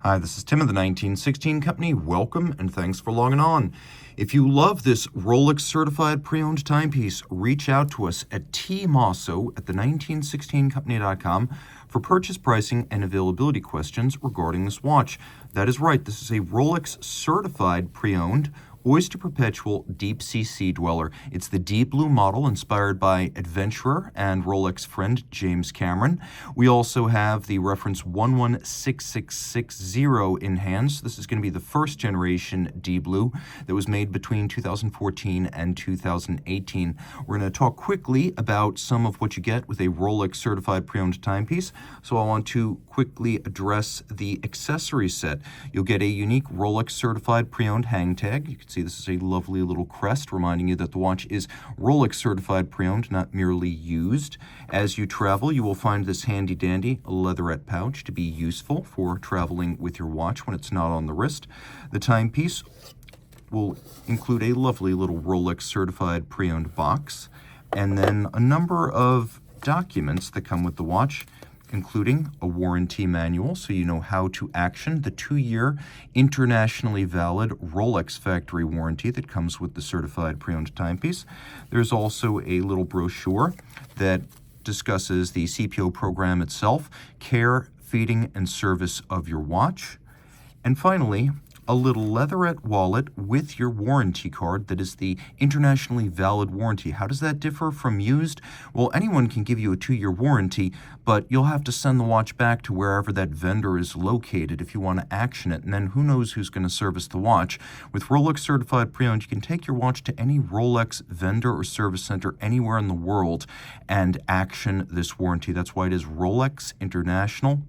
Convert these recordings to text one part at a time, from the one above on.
Hi, this is Tim of the 1916 Company. Welcome and thanks for logging on. If you love this Rolex Certified Pre-Owned timepiece, reach out to us at tmosso at the1916company.com for purchase pricing and availability questions regarding this watch. That is right, this is a Rolex Certified Pre-Owned Oyster Perpetual Deepsea Sea Dweller. It's the D-Blue model inspired by adventurer and Rolex friend James Cameron. We also have the reference 116660 in hand. So this is going to be the first generation D-Blue that was made between 2014 and 2018. We're going to talk quickly about some of what you get with a Rolex Certified Pre-Owned timepiece. So I want to quickly address the accessory set. You'll get a unique Rolex Certified Pre-Owned hang tag. You can see this is a lovely little crest reminding you that the watch is Rolex Certified Pre-Owned, not merely used. As you travel, you will find this handy dandy leatherette pouch to be useful for traveling with your watch when it's not on the wrist. The timepiece will include a lovely little Rolex Certified Pre-Owned box, and then a number of documents that come with the watch, including a warranty manual so you know how to action the 2-year internationally valid Rolex factory warranty that comes with the certified pre-owned timepiece. There's also a little brochure that discusses the CPO program itself, care, feeding, and service of your watch. And finally, a little leatherette wallet with your warranty card that is the internationally valid warranty. How does that differ from used? Well, anyone can give you a 2-year warranty, but you'll have to send the watch back to wherever that vendor is located if you want to action it, and then who knows who's going to service the watch. With Rolex Certified Pre-Owned, you can take your watch to any Rolex vendor or service center anywhere in the world and action this warranty. That's why it is Rolex International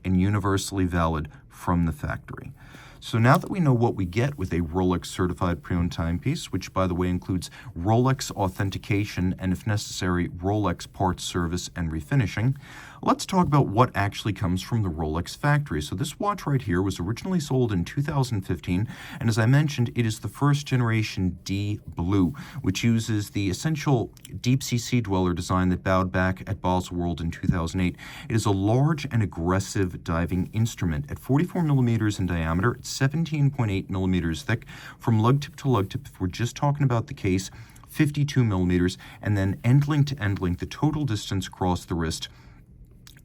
and universally valid from the factory. So now that we know what we get with a Rolex Certified Pre-Owned timepiece, which by the way includes Rolex authentication and if necessary, Rolex parts service and refinishing, let's talk about what actually comes from the Rolex factory. So this watch right here was originally sold in 2015, and as I mentioned, it is the first generation D-Blue, which uses the essential Deepsea Sea Dweller design that bowed back at Bezel World in 2008. It is a large and aggressive diving instrument at 44 millimeters in diameter. It's 17.8 millimeters thick. From lug tip to lug tip, if we're just talking about the case, 52 millimeters, and then end link to end link, the total distance across the wrist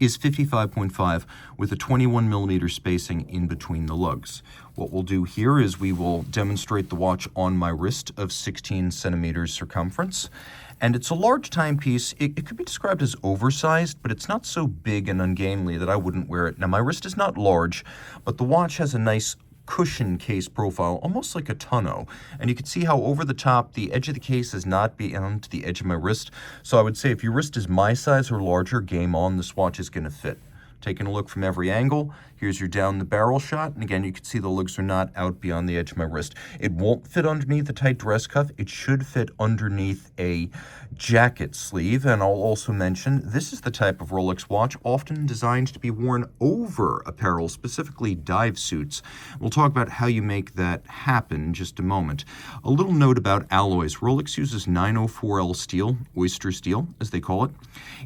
is 55.5 with a 21 millimeter spacing in between the lugs. What we'll do here is we will demonstrate the watch on my wrist of 16 centimeters circumference. And it's a large timepiece. It could be described as oversized, but it's not so big and ungainly that I wouldn't wear it. Now, my wrist is not large, but the watch has a nice cushion case profile, almost like a tonneau. And you can see how over the top, the edge of the case is not beyond the edge of my wrist. So I would say if your wrist is my size or larger, game on, this watch is going to fit. Taking a look from every angle, here's your down the barrel shot, and again, you can see the lugs are not out beyond the edge of my wrist. It won't fit underneath a tight dress cuff. It should fit underneath a jacket sleeve, and I'll also mention this is the type of Rolex watch often designed to be worn over apparel, specifically dive suits. We'll talk about how you make that happen in just a moment. A little note about alloys. Rolex uses 904L steel, oyster steel, as they call it.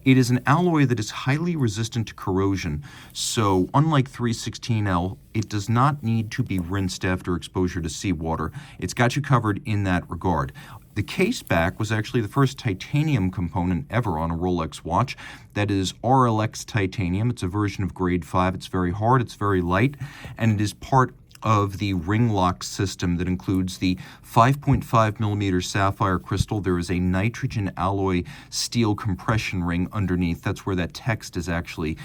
It is an alloy that is highly resistant to corrosion. So unlike 316L, it does not need to be rinsed after exposure to seawater. It's got you covered in that regard. The case back was actually the first titanium component ever on a Rolex watch. That is RLX titanium. It's a version of grade 5. It's very hard, it's very light, and it is part of the ring lock system that includes the 5.5 millimeter sapphire crystal. There is a nitrogen alloy steel compression ring underneath. That's where that text is actually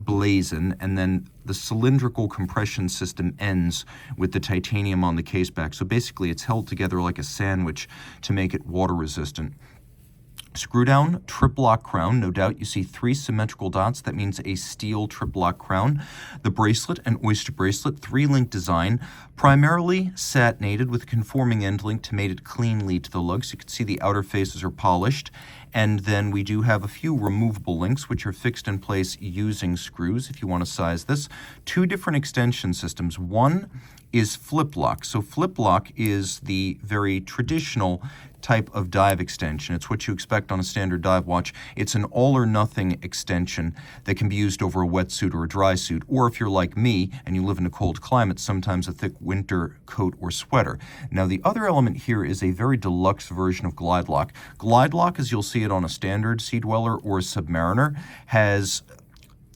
blazon, and then the cylindrical compression system ends with the titanium on the case back. So basically it's held together like a sandwich to make it water resistant. Screw down, triple lock crown. No doubt you see 3 symmetrical dots. That means a steel triple lock crown. The bracelet, an oyster bracelet, 3-link design, primarily satinated with a conforming end link to mate it cleanly to the lugs. You can see the outer faces are polished. And then we do have a few removable links, which are fixed in place using screws if you want to size this. 2 different extension systems. One is flip lock. So flip lock is the very traditional type of dive extension. It's what you expect on a standard dive watch. It's an all-or-nothing extension that can be used over a wetsuit or a dry suit, or if you're like me and you live in a cold climate, sometimes a thick winter coat or sweater. Now, the other element here is a very deluxe version of Glide Lock. Glide Lock, as you'll see it on a standard Sea Dweller or a Submariner, has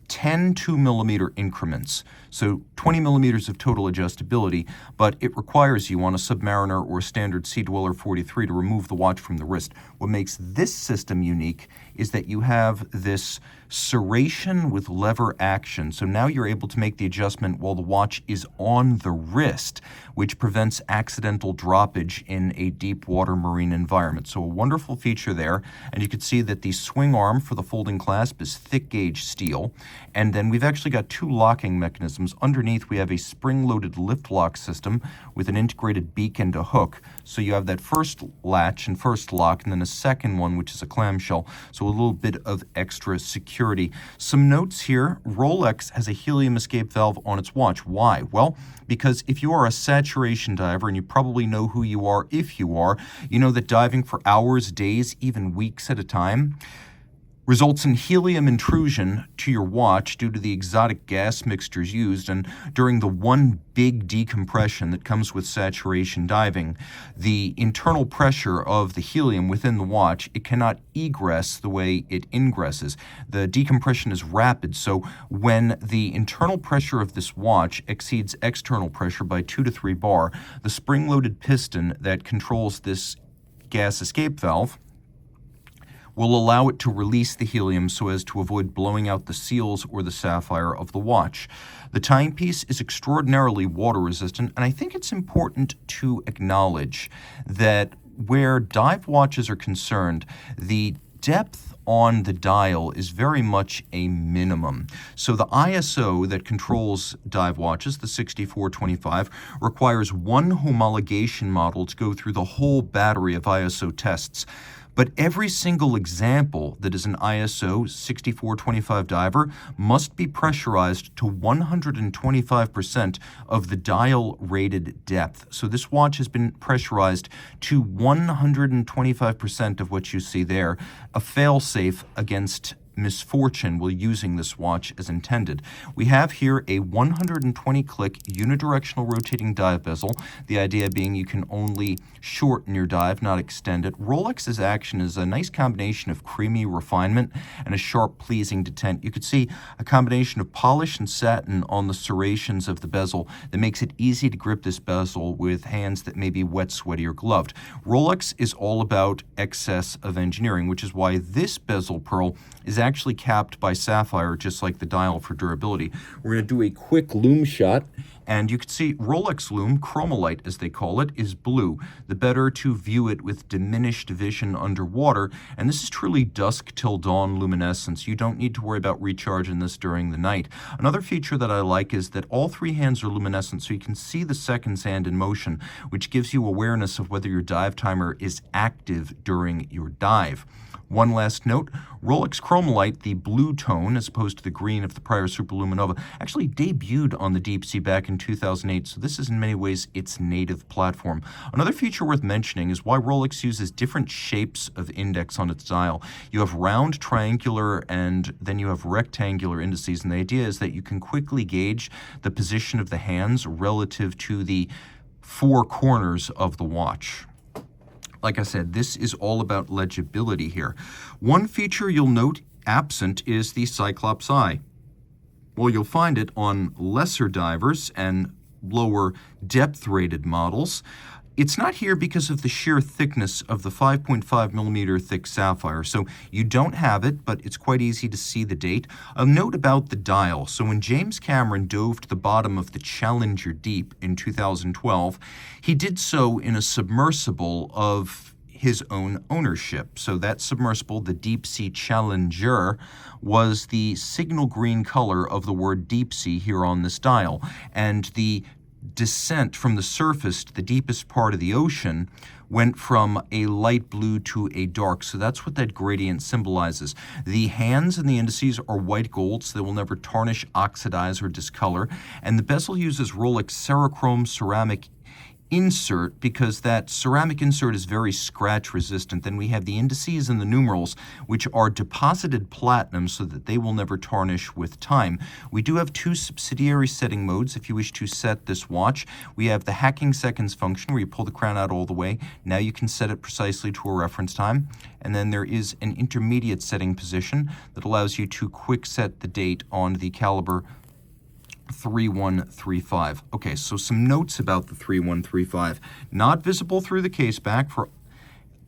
10 2mm increments, so 20 millimeters of total adjustability, but it requires you on a Submariner or a standard Sea Dweller 43 to remove the watch from the wrist. What makes this system unique is that you have this serration with lever action, so now you're able to make the adjustment while the watch is on the wrist, which prevents accidental droppage in a deep water marine environment. So a wonderful feature there, and you can see that the swing arm for the folding clasp is thick gauge steel, and then we've actually got two locking mechanisms. Underneath we have a spring-loaded lift lock system with an integrated beak and a hook, so you have that first latch and first lock, and then a second one which is a clamshell, so a little bit of extra security. Some notes here: Rolex has a helium escape valve on its watch. Why? Well, because if you are a saturation diver, and you probably know who you are if you are, you know that diving for hours, days, even weeks at a time results in helium intrusion to your watch due to the exotic gas mixtures used, and during the one big decompression that comes with saturation diving, the internal pressure of the helium within the watch, it cannot egress the way it ingresses. The decompression is rapid, so when the internal pressure of this watch exceeds external pressure by 2 to 3 bar, the spring-loaded piston that controls this gas escape valve will allow it to release the helium so as to avoid blowing out the seals or the sapphire of the watch. The timepiece is extraordinarily water resistant, and I think it's important to acknowledge that where dive watches are concerned, the depth on the dial is very much a minimum. So the ISO that controls dive watches, the 6425, requires one homologation model to go through the whole battery of ISO tests. But every single example that is an ISO 6425 diver must be pressurized to 125% of the dial rated depth. So this watch has been pressurized to 125% of what you see there, a fail-safe against misfortune while using this watch as intended. We have here a 120-click unidirectional rotating dive bezel, the idea being you can only shorten your dive, not extend it. Rolex's action is a nice combination of creamy refinement and a sharp, pleasing detent. You could see a combination of polish and satin on the serrations of the bezel that makes it easy to grip this bezel with hands that may be wet, sweaty, or gloved. Rolex is all about excess of engineering, which is why this bezel pearl is actually capped by sapphire, just like the dial for durability. We're going to do a quick lume shot, and you can see Rolex lume, chromolite as they call it, is blue, the better to view it with diminished vision underwater, and this is truly dusk till dawn luminescence. You don't need to worry about recharging this during the night. Another feature that I like is that all three hands are luminescent, so you can see the second hand in motion, which gives you awareness of whether your dive timer is active during your dive. One last note, Rolex Chromolite, the blue tone, as opposed to the green of the prior Superluminova, actually debuted on the Deepsea back in 2008, so this is in many ways its native platform. Another feature worth mentioning is why Rolex uses different shapes of index on its dial. You have round, triangular, and then you have rectangular indices, and the idea is that you can quickly gauge the position of the hands relative to the four corners of the watch. Like I said, this is all about legibility here. One feature you'll note absent is the Cyclops eye. Well, you'll find it on lesser divers and lower depth-rated models. It's not here because of the sheer thickness of the 5.5 millimeter thick sapphire, so you don't have it, but it's quite easy to see the date. A note about the dial. So when James Cameron dove to the bottom of the Challenger Deep in 2012, he did so in a submersible of his own ownership. So that submersible, the Deepsea Challenger, was the signal green color of the word deep sea here on this dial, and the descent from the surface to the deepest part of the ocean went from a light blue to a dark, so that's what that gradient symbolizes. The hands and the indices are white gold, so they will never tarnish, oxidize, or discolor, and the bezel uses Rolex Cerachrome ceramic insert because that ceramic insert is very scratch resistant. Then we have the indices and the numerals, which are deposited platinum so that they will never tarnish with time. We do have two subsidiary setting modes if you wish to set this watch. We have the hacking seconds function where you pull the crown out all the way. Now you can set it precisely to a reference time. And then there is an intermediate setting position that allows you to quick set the date on the caliber 3135. Okay, so some notes about the 3135. Not visible through the case back for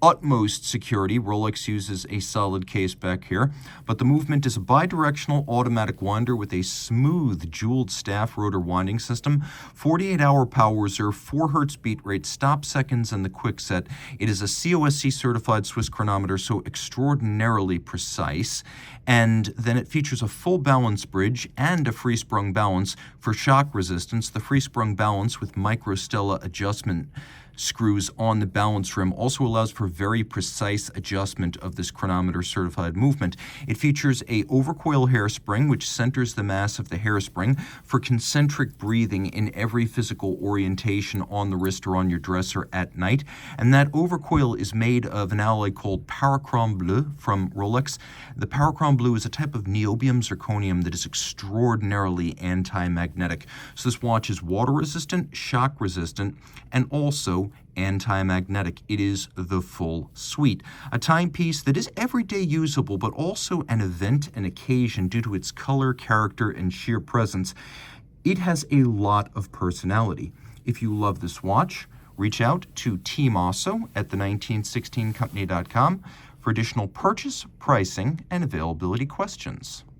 utmost security. Rolex uses a solid case back here, but the movement is a bidirectional automatic winder with a smooth jeweled staff rotor winding system, 48-hour power reserve, 4 Hz beat rate, stop seconds, and the quick set. It is a COSC certified Swiss chronometer, so extraordinarily precise. And then it features a full balance bridge and a free sprung balance for shock resistance. The free sprung balance with microstella adjustment screws on the balance rim also allows for very precise adjustment of this chronometer certified movement. It features a overcoil hairspring which centers the mass of the hairspring for concentric breathing in every physical orientation on the wrist or on your dresser at night. And that overcoil is made of an alloy called Parachrome Bleu from Rolex. The Parachrome Bleu is a type of niobium zirconium that is extraordinarily anti-magnetic. So this watch is water resistant, shock resistant, and also anti-magnetic. It is the full suite. A timepiece that is everyday usable, but also an event and occasion due to its color, character, and sheer presence. It has a lot of personality. If you love this watch, reach out to Team Osso at the1916company.com for additional purchase, pricing, and availability questions.